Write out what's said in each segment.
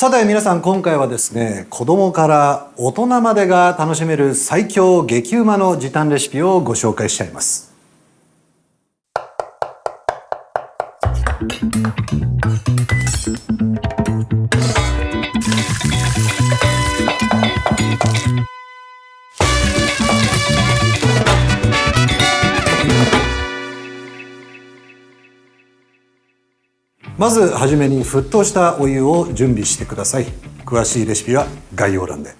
さて皆さん、今回はですね、子供から大人までが楽しめる最強激うまの時短レシピをご紹介しちゃいます。まずはじめに沸騰したお湯を準備してください。詳しいレシピは概要欄で。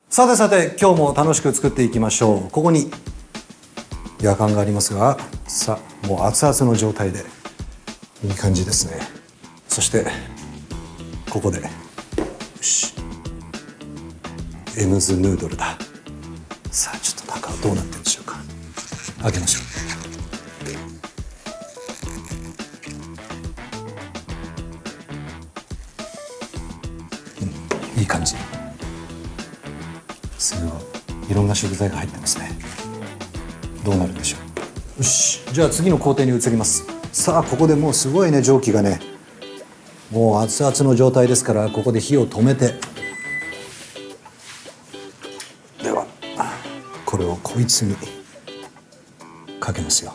さて今日も楽しく作っていきましょう。ここにやかんがありますが、さあもう熱々の状態でいい感じですね。そしてここでよし、エムズヌードルだ。さあちょっと中はどうなってるんでしょうか。開けましょう。いい感じ。すごいいろんな食材が入ってますね。どうなるでしょう。よし、じゃあ次の工程に移ります。さあここでもうすごいね、蒸気がね、もう熱々の状態ですから、ここで火を止めて、ではこれをこいつにかけますよ。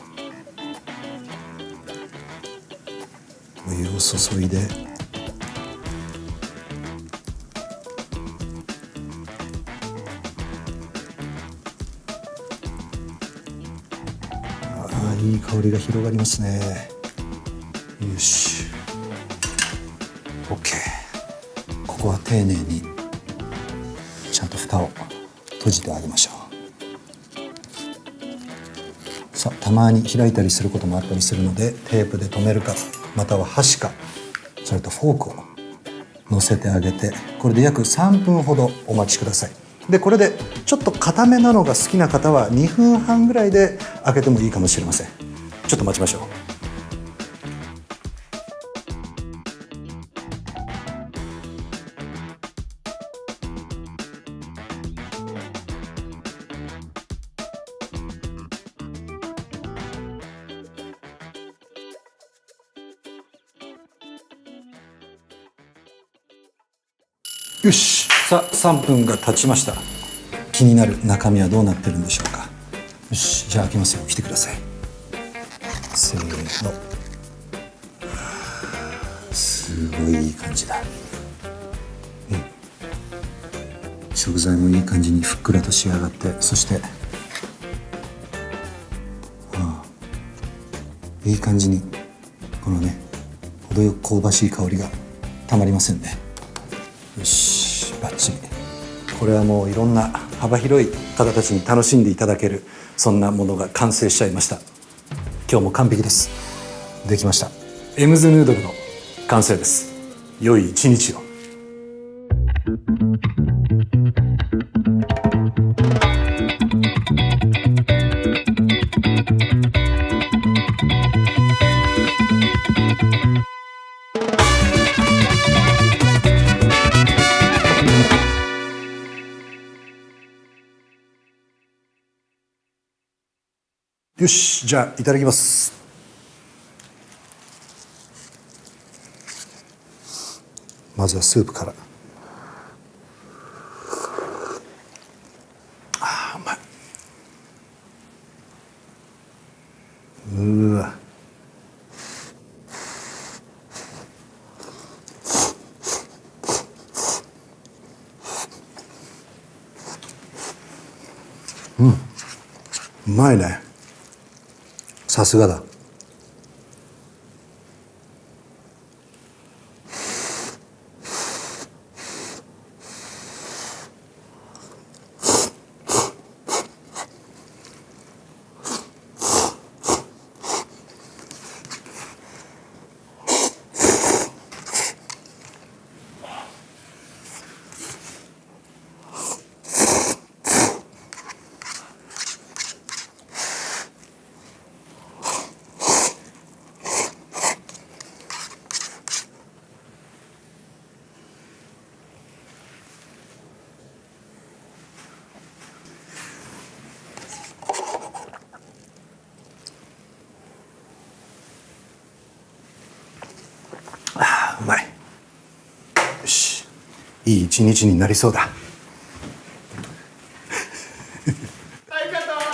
お湯を注いで、いい香りが広がりますね。よし OK。 ここは丁寧にちゃんと蓋を閉じてあげましょう。さあたまに開いたりすることもあったりするので、テープで留めるか、または箸か、それとフォークを乗せてあげて、これで約3分ほどお待ちください。でこれでちょっと固めなのが好きな方は2分半ぐらいで開けてもいいかもしれません。ちょっと待ちましょう。よし、さあ3分が経ちました。気になる中身はどうなってるんでしょうか。よし、じゃあ開けますよ。来てください。せーの。すごいいい感じだ。食材もいい感じにふっくらと仕上がって、そしていい感じにこのね、程よく香ばしい香りがたまりませんね。よし、バッチリ。これはもういろんな幅広い方たちに楽しんでいただける、そんなものが完成しちゃいました。今日も完璧です。できました。エムズヌードルの完成です。良い一日を。よし、じゃあいただきます。まずはスープから。うまい。うわ、うまいね。さすがだ。いい一日になりそうだ。相方